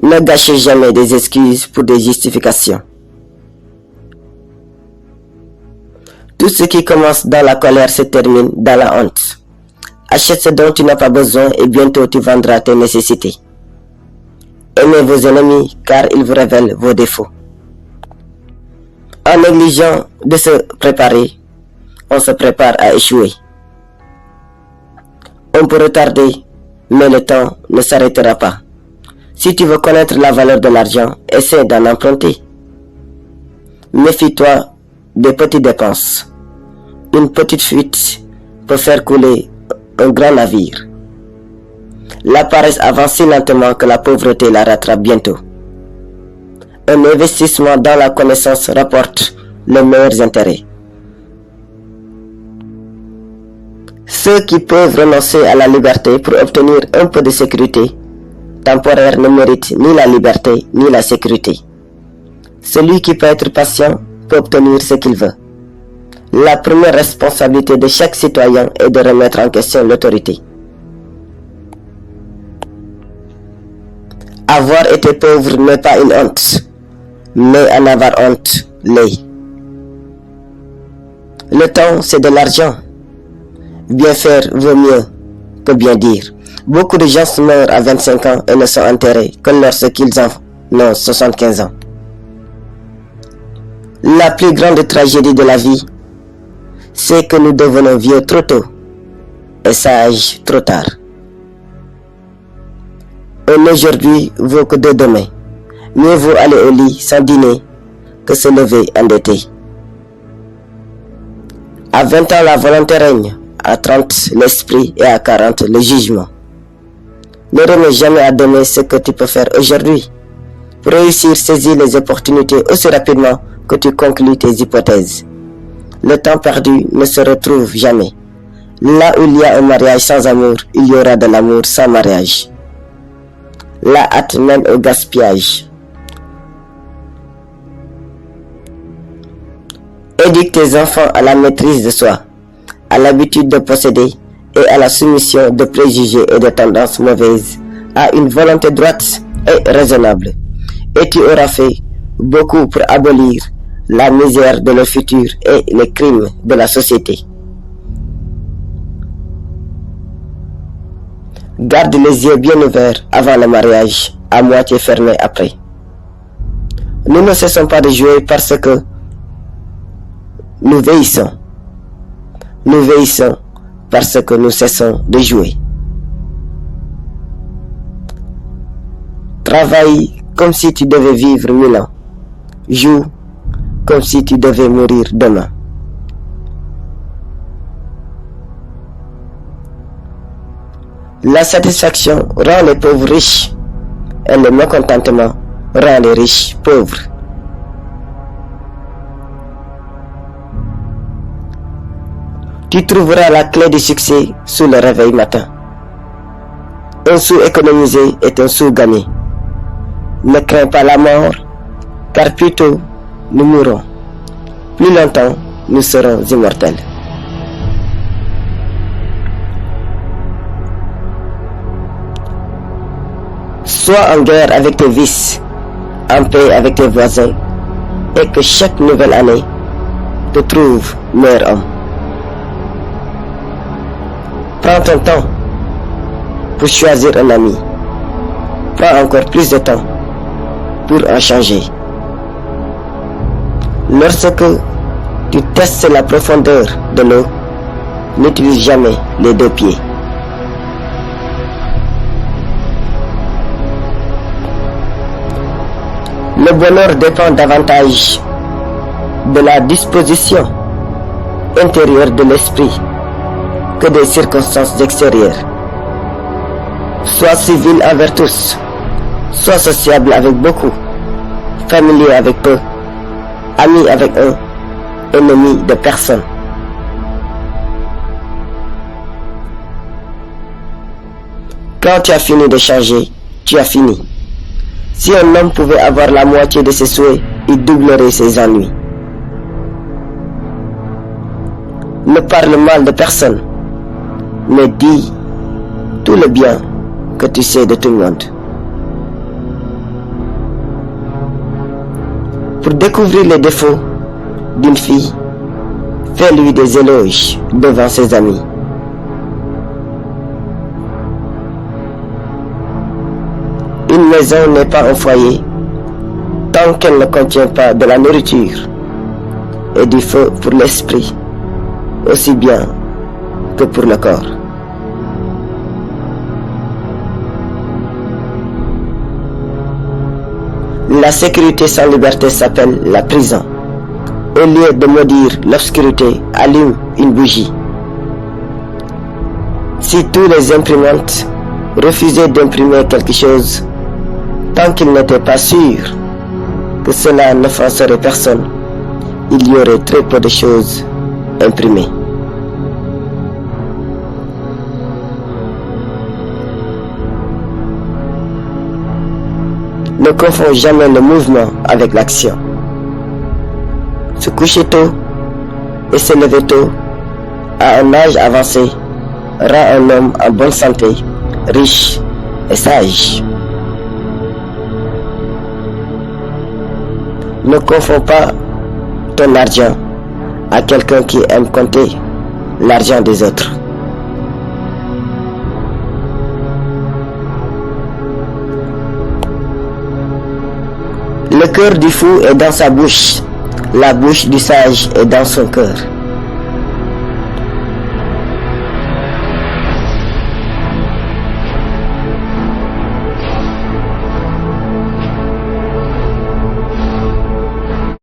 Ne gâchez jamais des excuses pour des justifications. Tout ce qui commence dans la colère se termine dans la honte. Achète ce dont tu n'as pas besoin et bientôt tu vendras tes nécessités. Aimez vos ennemis car ils vous révèlent vos défauts. En négligeant de se préparer, on se prépare à échouer. On peut retarder, mais le temps ne s'arrêtera pas. Si tu veux connaître la valeur de l'argent, essaie d'en emprunter. Méfie-toi des petites dépenses. Une petite fuite peut faire couler un grand navire. La paresse avance si lentement que la pauvreté la rattrape bientôt. Un investissement dans la connaissance rapporte les meilleurs intérêts. Ceux qui peuvent renoncer à la liberté pour obtenir un peu de sécurité temporaire ne méritent ni la liberté ni la sécurité. Celui qui peut être patient peut obtenir ce qu'il veut. La première responsabilité de chaque citoyen est de remettre en question l'autorité. Avoir été pauvre n'est pas une honte, mais en avoir honte l'est. Le temps, c'est de l'argent. Bien faire vaut mieux que bien dire. Beaucoup de gens meurent à 25 ans et ne sont enterrés que lorsqu'ils en ont 75 ans. La plus grande tragédie de la vie, c'est que nous devenons vieux trop tôt et sages trop tard. Un aujourd'hui vaut que deux demain. Mieux vaut aller au lit sans dîner que se lever endetté. À 20 ans, la volonté règne. À 30, l'esprit et à 40, le jugement. Ne remets jamais à demain ce que tu peux faire aujourd'hui. Pour réussir, saisis les opportunités aussi rapidement que tu conclus tes hypothèses. Le temps perdu ne se retrouve jamais. Là où il y a un mariage sans amour, il y aura de l'amour sans mariage. La hâte mène au gaspillage. Éduque tes enfants à la maîtrise de soi, à l'habitude de posséder et à la soumission de préjugés et de tendances mauvaises, à une volonté droite et raisonnable. Et tu auras fait beaucoup pour abolir la misère de leur futur et les crimes de la société. Garde les yeux bien ouverts avant le mariage, à moitié fermés après. Nous ne cessons pas de jouer parce que nous vieillissons. Nous vieillissons parce que nous cessons de jouer. Travaille comme si tu devais vivre 1000 ans. Joue comme si tu devais mourir demain. La satisfaction rend les pauvres riches et le mécontentement rend les riches pauvres. Tu trouveras la clé du succès sous le réveil matin. Un sou économisé est un sou gagné. Ne crains pas la mort, car plus tôt nous mourrons. Plus longtemps nous serons immortels. Sois en guerre avec tes vices, en paix avec tes voisins, et que chaque nouvelle année te trouve meilleur homme. Prends ton temps pour choisir un ami. Prends encore plus de temps pour en changer. Lorsque tu testes la profondeur de l'eau, n'utilise jamais les deux pieds. Le bonheur dépend davantage de la disposition intérieure de l'esprit que des circonstances extérieures. Sois civil envers tous, sois sociable avec beaucoup, familier avec peu, ami avec un, ennemi de personne. Quand tu as fini de changer, tu as fini. Si un homme pouvait avoir la moitié de ses souhaits, il doublerait ses ennuis. Ne parle mal de personne, mais dis tout le bien que tu sais de tout le monde. Pour découvrir les défauts d'une fille, fais-lui des éloges devant ses amis. Une maison n'est pas un foyer tant qu'elle ne contient pas de la nourriture et du feu pour l'esprit, aussi bien que pour le corps. La sécurité sans liberté s'appelle la prison. Au lieu de maudire l'obscurité, allume une bougie. Si tous les imprimantes refusaient d'imprimer quelque chose, tant qu'ils n'étaient pas sûrs que cela n'offenserait personne, il y aurait très peu de choses imprimées. Ne confonds jamais le mouvement avec l'action. Se coucher tôt et se lever tôt à un âge avancé rend un homme en bonne santé, riche et sage. Ne confonds pas ton argent à quelqu'un qui aime compter l'argent des autres. Le cœur du fou est dans sa bouche, la bouche du sage est dans son cœur.